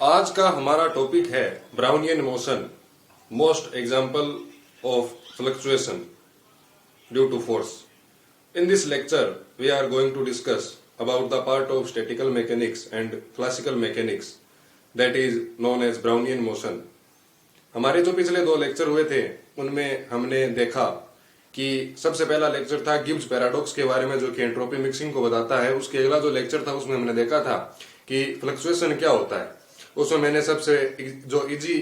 आज का हमारा टॉपिक है Brownian motion, most example of fluctuation due to force. In this lecture, we are going to discuss about the part of statical mechanics and classical mechanics that is known as Brownian motion. हमारे जो पिछले दो lecture हुए थे उनमें हमने देखा कि सबसे पहला लेक्चर था गिब्स पैराडॉक्स के बारे में जो कि एंट्रोपी मिक्सिंग को बताता है. उसके अगला जो लेक्चर था उसमें हमने देखा था कि फ्लक्चुएशन क्या होता है. उसमें मैंने सबसे जो इजी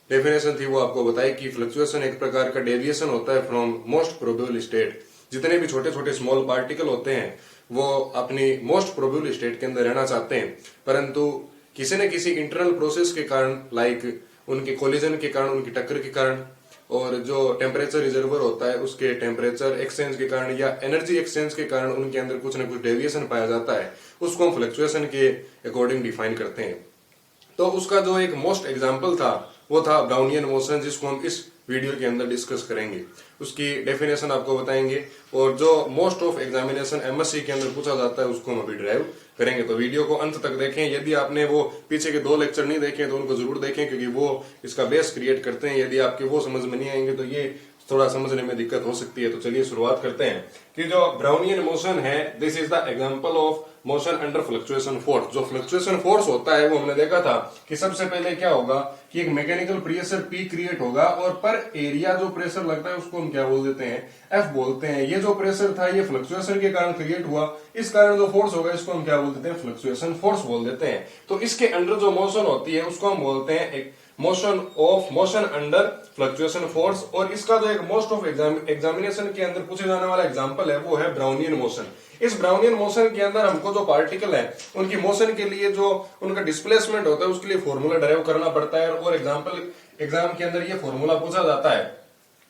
डेफिनेशन थी वो आपको बताई कि फ्लक्चुएशन एक प्रकार का डेविएशन होता है फ्रॉम मोस्ट प्रोबेबल स्टेट. जितने भी छोटे छोटे स्मॉल पार्टिकल होते हैं वो अपनी मोस्ट प्रोबेबल स्टेट के अंदर रहना चाहते हैं, परंतु किसी न किसी इंटरनल प्रोसेस के कारण, लाइक उनके कोलिजन के कारण, उनकी टक्कर के कारण, और जो टेम्परेचर रिजर्वर होता है उसके टेम्परेचर एक्सचेंज के कारण या एनर्जी एक्सचेंज के कारण उनके अंदर कुछ न कुछ डेविएशन पाया जाता है. उसको हम फ्लक्चुएशन के अकॉर्डिंग डिफाइन करते हैं. तो उसका जो एक मोस्ट एग्जाम्पल था वो था ब्राउनियन मोशन, जिसको हम इस वीडियो के अंदर डिस्कस करेंगे. उसकी डेफिनेशन आपको बताएंगे और जो मोस्ट ऑफ एग्जामिनेशन एमएससी के अंदर पूछा जाता है उसको हम अभी ड्राइव करेंगे. तो वीडियो को अंत तक देखें. यदि आपने वो पीछे के दो लेक्चर नहीं देखे तो उनको जरूर देखें, क्योंकि वो इसका बेस क्रिएट करते हैं. यदि आपके वो समझ में नहीं आएंगे तो ये थोड़ा समझने में दिक्कत हो सकती है. तो चलिए शुरुआत करते हैं कि जो ब्राउनियन मोशन है, this is the example of motion under fluctuation force. जो फ्लक्चुएशन फोर्स होता है वो हमने देखा था कि सबसे पहले क्या होगा कि एक मैकेनिकल प्रेशर पी क्रिएट होगा और पर एरिया जो प्रेशर लगता है उसको हम क्या बोल देते हैं, एफ बोलते हैं. ये जो प्रेशर था ये फ्लक्चुएशन के कारण क्रिएट हुआ, इस कारण जो फोर्स होगा इसको हम क्या बोल देते हैं, फ्लक्चुएशन फोर्स बोल देते हैं. तो इसके अंडर जो मोशन होती है उसको हम बोलते हैं एक मोशन अंडर फ्लक्चुएशन फोर्स. और इसका जो एक मोस्ट ऑफ एग्जामिनेशन के अंदर पूछे जाने वाला एग्जांपल है वो है ब्राउनियन मोशन. इस ब्राउनियन मोशन के अंदर हमको जो पार्टिकल है उनकी मोशन के लिए जो उनका डिस्प्लेसमेंट होता है उसके लिए फॉर्मूला ड्राइव करना पड़ता है. और एग्जाम के अंदर ये फॉर्मूला पूछा जाता है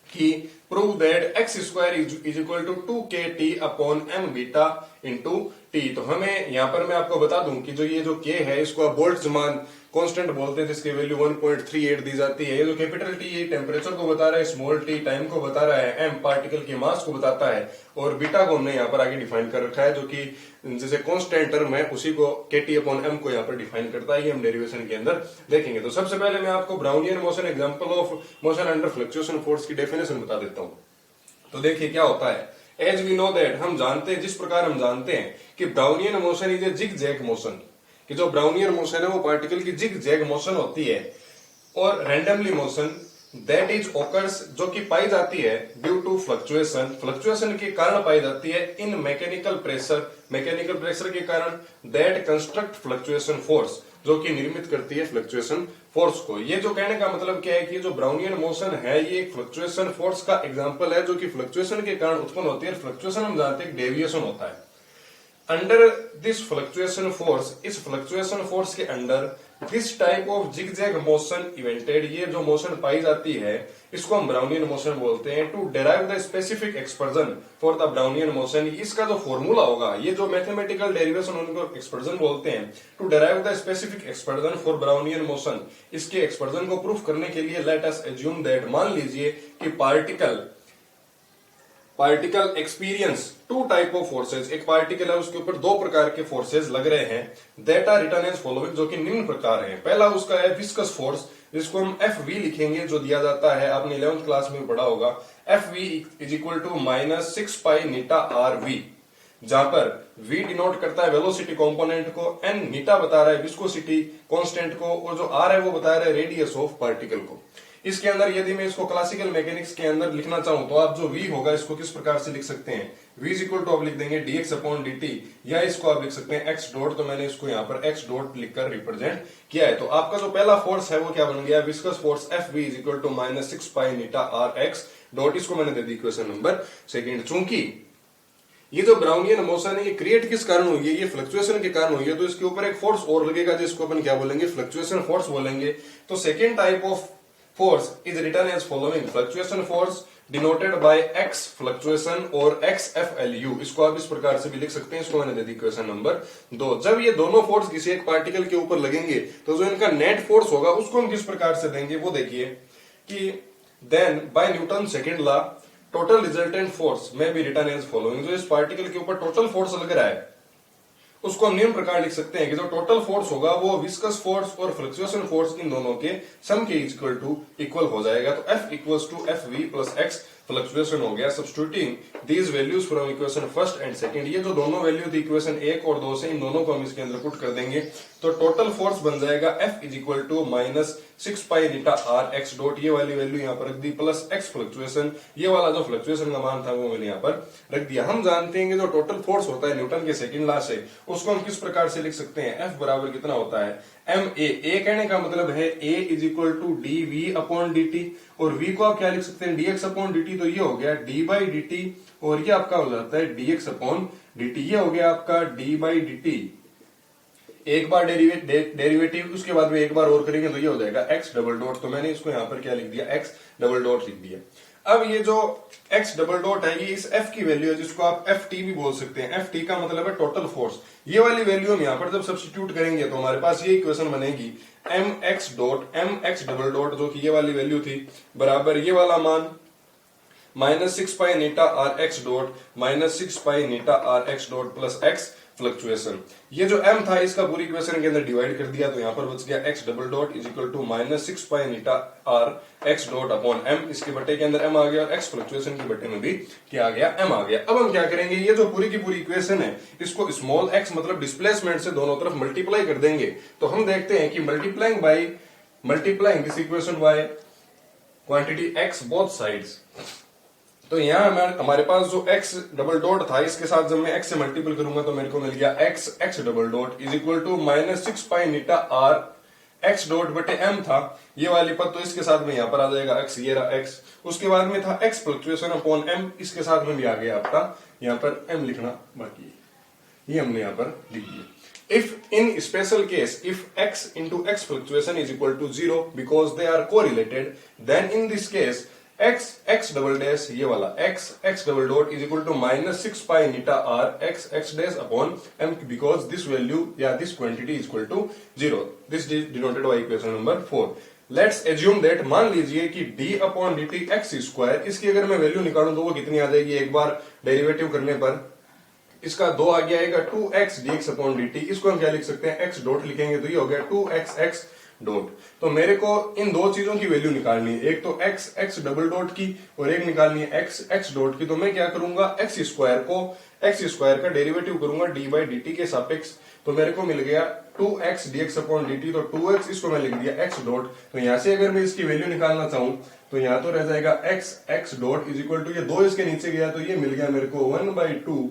कि prove that X square is equal to 2kt upon M beta into T. तो हमें यहाँ पर मैं आपको बता दूं कि जो ये जो k है इसको आप बोल्ट्जमान कांस्टेंट बोलते हैं, जिसकी वैल्यू 1.38 दी जाती है. ये जो कैपिटल टी ये टेम्परेचर को बता रहा है, स्मॉल टी टाइम को बता रहा है, एम पार्टिकल के मास को बताता है, और बीटा को हमने यहाँ पर आगे डिफाइन कर रखा है जो कि जैसे कांस्टेंट टर्म है उसी को kt अपॉन एम को यहाँ पर डिफाइन करता है. ये हम डेरिवेशन के अंदर देखेंगे. तो सबसे पहले मैं आपको Brownian motion example of motion under fluctuation force की डेफिनेशन बता देता हूँ. तो देखिए क्या होता है. एज वी नो दैट, हम जानते हैं, जिस प्रकार हम जानते हैं कि Brownian motion is a zig zag motion, कि जो ब्राउनियन मोशन है वो पार्टिकल की जिग जैग मोशन होती है. और randomly motion that is occurs, जो कि पाई जाती है ड्यू टू फ्लक्चुएशन, फ्लक्चुएशन के कारण पाई जाती है इन मैकेनिकल प्रेशर के कारण दैट कंस्ट्रक्ट फ्लक्चुएशन फोर्स, जो कि निर्मित करती है फ्लक्चुएशन फोर्स को. ये जो कहने का मतलब क्या है कि जो ब्राउनियन मोशन है ये एक फ्लक्चुएशन फोर्स का एग्जांपल है जो कि फ्लक्चुएशन के कारण उत्पन्न होती है. फ्लक्चुएशन हम जानते हैं डेविएशन होता है. अंडर दिस फ्लक्चुएशन फोर्स, इस फ्लक्चुएशन फोर्स के under this type of zigzag motion invented, ये जो मोशन पाई जाती है इसको हम ब्राउनियन मोशन बोलते हैं. To derive the specific expression for the Brownian motion, इसका जो फॉर्मूला होगा, ये जो मैथमेटिकल डेरिवेशन उनको एक्सपर्जन बोलते हैं. To derive the specific expression for Brownian motion, इसके एक्सपर्जन को प्रूफ करने के लिए लेट अस एज्यूम दैट, मान लीजिए कि particle experience two type of forces. एक पार्टिकल है उसके ऊपर दो प्रकार के फोर्सेज लग रहे हैं. That are written as following, जो कि निम्न प्रकार हैं. पहला उसका है विस्कस फोर्स, जिसको हम FV लिखेंगे, जो दिया जाता है, आपने 11th क्लास में पढ़ा होगा. FV इज इक्वल टू -6 पाई नीटा RV, जहां पर V डिनोट करता है वेलोसिटी कंपोनेंट को, N नीटा बता रहा है विस्कोसिटी कांस्टेंट को, और जो R है वो बता रहा है रेडियस ऑफ पार्टिकल को. इसके अंदर यदि मैं इसको क्लासिकल मैकेनिक्स के अंदर लिखना चाहूं तो आप जो V होगा इसको किस प्रकार से लिख सकते हैं, V इज इक्वल टू आप लिख देंगे dx अपॉन dt, या इसको आप लिख सकते हैं x डॉट. तो मैंने इसको यहाँ पर x डॉट लिखकर रिप्रेजेंट किया है. तो आपका जो पहला फोर्स है वो क्या बन गया, viscous force FV is equal to -6 पाई नीटा RX डॉट. इसको मैंने दे दी इक्वेशन नंबर सेकेंड. चूंकि ये जो ब्राउनियन मोशन है ये क्रिएट किस कारण हुई है, ये फ्लक्चुएशन के कारण हुई है, तो इसके ऊपर एक फोर्स और लगेगा जिसको अपन क्या बोलेंगे, फ्लक्चुएशन फोर्स बोलेंगे. तो second type of force is written as following, fluctuation force denoted by x fluctuation और x FLU. इसको आप इस प्रकार से भी लिख सकते हैं. इसको मैंने दे दी क्वेश्चन नंबर 2. जब ये दोनों फोर्स किसी एक पार्टिकल के ऊपर लगेंगे तो जो इनका नेट फोर्स होगा उसको हम किस प्रकार से देंगे वो देखिए कि then by Newton second law total resultant force may be written as following. जो इस पार्टिकल के ऊपर टोटल फोर्स लग रहा है उसको हम निम्न प्रकार लिख सकते हैं कि जो टोटल फोर्स होगा वो विस्कस फोर्स और फ्लक्चुएशन फोर्स इन दोनों के सम के इक्वल हो जाएगा। तो F equals to F V plus X fluctuation हो गया। Substituting these values from equation first and second, ये जो दोनों वैल्यू थी इक्वेशन 1 और 2 से, इन दोनों को हम इसके अंदर पुट कर देंगे तो टोटल फोर्स बन जाएगा F is equal to minus 6 pi beta R X dot, ये वाली वैल्यू यहाँ पर रख दी, प्लस एक्स फ्लक्चुएशन, ये वाला जो फ्लक्चुएशन का मान था वो मैंने यहाँ पर रख दिया। हम जानते हैं कि जो टोटल फोर्स होता है न्यूटन के सेकंड लॉ से, उसको हम किस प्रकार से लिख सकते हैं, F बराबर कितना होता है एम ए कहने का मतलब है A is equal to D V upon D T, और V को आप क्या लिख सकते हैं dx अपॉन dt, तो ये हो गया d बाई डी टी, और ये आपका हो जाता है dx अपॉन dt, ये हो गया आपका d बाई डी टी। एक बार डेरिवेटिव उसके बाद में एक बार और करेंगे तो ये हो जाएगा x डबल डॉट, तो मैंने इसको यहाँ पर क्या लिख दिया x डबल डॉट लिख दिया। अब ये जो x डबल डॉट है ये इस f की वैल्यू है, जिसको आप ft भी बोल सकते हैं। ft का मतलब है टोटल फोर्स। ये वाली वैल्यू हम यहाँ पर जब सब्स्टिट्यूट करेंगे तो हमारे पास ये इक्वेशन बनेगी mx डबल डॉट, जो कि ये वाली वैल्यू थी, बराबर ये वाला मान माइनस 6 पाई नीटा आर एक्स डॉट माइनस 6 पाई नीटा R X dot plus X fluctuation. ये जो m था इसका पूरी इक्वेशन के अंदर डिवाइड कर दिया तो यहाँ पर बच गया x double dot is equal to minus 6 पाई नीटा R X dot upon m, इसके बट्टे के अंदर m आ गया और x फ्लक्चुएशन के बट्टे में भी क्या आ गया, m आ गया। अब हम क्या करेंगे, ये जो पूरी की पूरी इक्वेशन है इसको स्मॉल x मतलब डिस्प्लेसमेंट से दोनों तरफ मल्टीप्लाई कर देंगे, तो हम देखते हैं कि multiplying this equation by quantity x both sides, तो यहाँ हमारे पास जो x डबल डॉट था इसके साथ जब मैं x से मल्टीपल करूंगा तो मेरे को मिल गया x double dot is equal to minus 6 पाई नीटा आर एक्स डॉट बटे m था ये वाली पद, तो इसके साथ में यहाँ पर आ जाएगा x, ये रहा x, उसके बाद में था x फ्लक्चुएशन अपॉन m, इसके साथ में भी आ गया आपका यहाँ पर m लिखना बाकी है, ये हमने यहाँ पर लिख दिया। If in special case if x into x fluctuation is equal to 0 because they are correlated, then in this case x double dash ये वाला x double dot is equal to minus 6 pi neta r x dash upon m because this value this quantity is equal to 0. This is denoted by equation number 4. Let's assume that मान लीजिए कि d upon dt x square, इसकी अगर मैं value निकालूं तो वो कितनी आ जाएगी, एक बार डेरिवेटिव करने पर इसका 2 आ गया आएगा 2x dx अपॉन dt, इसको हम क्या लिख सकते हैं x डॉट लिखेंगे तो ये हो गया 2x डॉट। तो मेरे को इन दो चीजों की वैल्यू निकालनी है, एक तो x डबल डॉट की और एक निकालनी है x डॉट की। तो मैं क्या करूंगा, x स्क्वायर का डेरिवेटिव करूंगा d बाई डी टी के सापेक्ष, तो मेरे को मिल गया 2x dx अपॉन dt, तो 2x इसको मैं लिख दिया x डॉट। तो यहां से अगर मैं इसकी वैल्यू निकालना चाहूं तो यहाँ तो रह जाएगा x dot is equal to, ये 2 इसके नीचे गया तो ये मिल गया मेरे को 1/2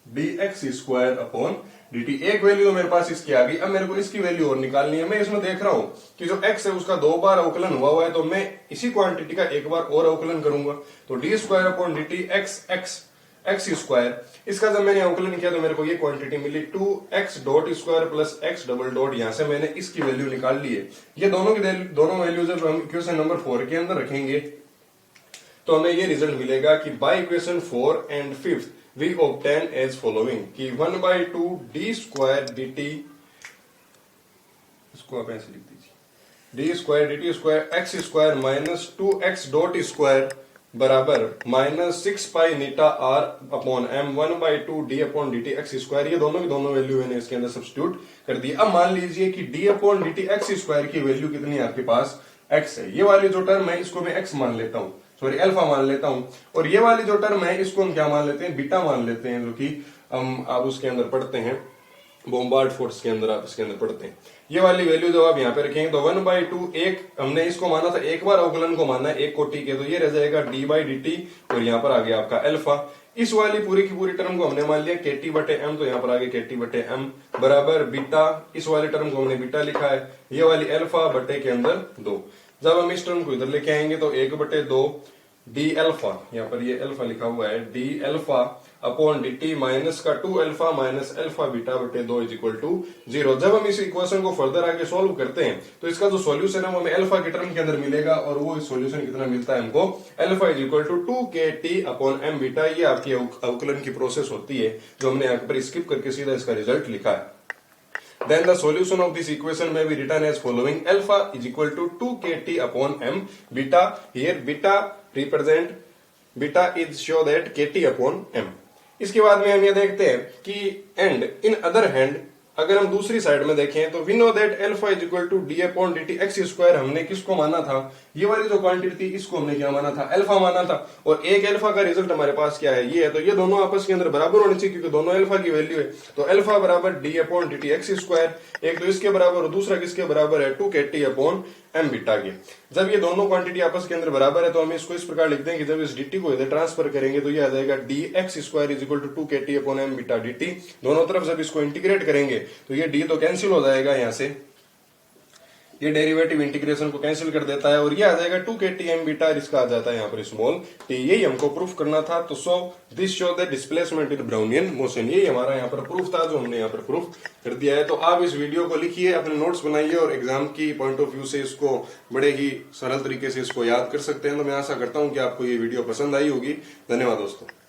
dx स्क्वायर अपॉन dt। एक वैल्यू मेरे पास इसकी आ गई, अब मेरे को इसकी वैल्यू और निकालनी है। मैं इसमें देख रहा हूं कि जो x है उसका 2 बार अवकलन हुआ है, तो मैं इसी क्वांटिटी का एक बार और अवकलन करूंगा, तो d square upon dt x square, इसका जब मैंने अवकलन किया तो मेरे को ये क्वांटिटी मिली 2x dot square plus x double dot. यहां से मैंने इसकी वैल्यू निकाल ली है। ये दोनों वैल्यूज जब हम इक्वेशन नंबर 4 के अंदर रखेंगे तो हमें ये रिजल्ट मिलेगा कि by equation 4 and 5 we obtain as following कि 1/2 d स्क्वायर dt, इसको आप ऐसे लिख दीजिए, d square dt square x square minus 2x dot square बराबर माइनस 6 पाई नीटा r upon m 1/2 d upon dt x square. ये दोनों की दोनों वैल्यू मैंने इसके अंदर सब्स्टिट्यूट कर दी। अब मान लीजिए कि d upon dt x square की वैल्यू कितनी है आपके पास, x है। ये वाली जो टर्म है इसको मैं x मान लेता हूं, सॉरी अल्फा मान लेता हूं, और ये वाली जो टर्म है इसको हम क्या मान लेते हैं, बीटा मान लेते हैं, जो कि हम आप उसके अंदर पढ़ते हैं बॉम्बार्ड फोर्स के अंदर, आप इसके अंदर पढ़ते हैं। ये वाली वैल्यू जब आप यहाँ पे रखेंगे तो 1/2 एक हमने इसको माना था, एक बार अवकलन को माना है, एक कोटि के, तो ये रह जाएगा d बाई डी टी, और यहाँ पर आ गया आपका अल्फा। इस वाली पूरी की पूरी टर्म को हमने मान लिया kt बटे m, तो यहाँ पर आ गया kt बटे m बराबर बीटा, इस वाली टर्म को हमने बीटा लिखा है, ये वाली अल्फा बटे के अंदर 2। जब हम इस टर्म को इधर लेके आएंगे तो 1/2 डी अल्फा, यहाँ पर ये अल्फा लिखा हुआ है, D alpha upon D T minus का 2 अल्फा माइनस अल्फा बीटा बटे 2 इज इक्वल टू 0। जब हम इस इक्वेशन को फर्दर आगे सॉल्व करते हैं तो इसका जो सॉल्यूशन है वो हमें अल्फा के टर्म के अंदर मिलेगा, और वो सॉल्यूशन कितना मिलता है हमको, alpha is equal to 2kt upon m beta. ये आपकी अवकलन की प्रोसेस होती है जो हमने यहाँ पर स्किप करके सीधा इसका रिजल्ट लिखा है। Then the solution of this equation may be written as following: alpha is equal to 2kt upon m beta. Here beta represent, beta is show that kt upon m. इसके बाद में हम ये देखते हैं कि एंड इन अदर हैंड अगर हम दूसरी साइड में देखें तो we know that alpha is equal to D upon D T X square हमने किसको माना था, ये वाली जो क्वांटिटी थी इसको हमने क्या माना था, अल्फा माना था। और एक अल्फा का रिजल्ट हमारे पास क्या है, ये है। तो ये दोनों आपस के अंदर बराबर होने चाहिए क्योंकि दोनों अल्फा की वैल्यू है। तो अल्फा बराबर D upon D T X square, एक तो इसके बराबर और दूसरा किसके बराबर है, 2kt अपॉन एम बीटा के। जब ये दोनों क्वांटिटी आपस के अंदर बराबर है तो हम इसको इस प्रकार लिख देंगे, जब इस dt को इधर ट्रांसफर करेंगे तो ये आ जाएगा dx square is equal to 2kt upon M beta dt। दोनों तरफ जब इसको इंटीग्रेट करेंगे तो ये d तो कैंसिल हो जाएगा, यहां से ये डेरिवेटिव इंटीग्रेशन को कैंसिल कर देता है और ये आ जाएगा 2kt m बीटा, इसका आ जाता है यहाँ पर स्मॉल t। यही हमको प्रूफ करना था। तो so this show the displacement in Brownian motion, यही हमारा यहाँ पर प्रूफ था जो हमने यहाँ पर प्रूफ कर दिया है। तो आप इस वीडियो को लिखिए, अपने नोट्स बनाइए और एग्जाम की पॉइंट ऑफ व्यू से इसको बड़े ही सरल तरीके से इसको याद कर सकते हैं। तो मैं आशा करता हूँ कि आपको ये वीडियो पसंद आई होगी। धन्यवाद दोस्तों।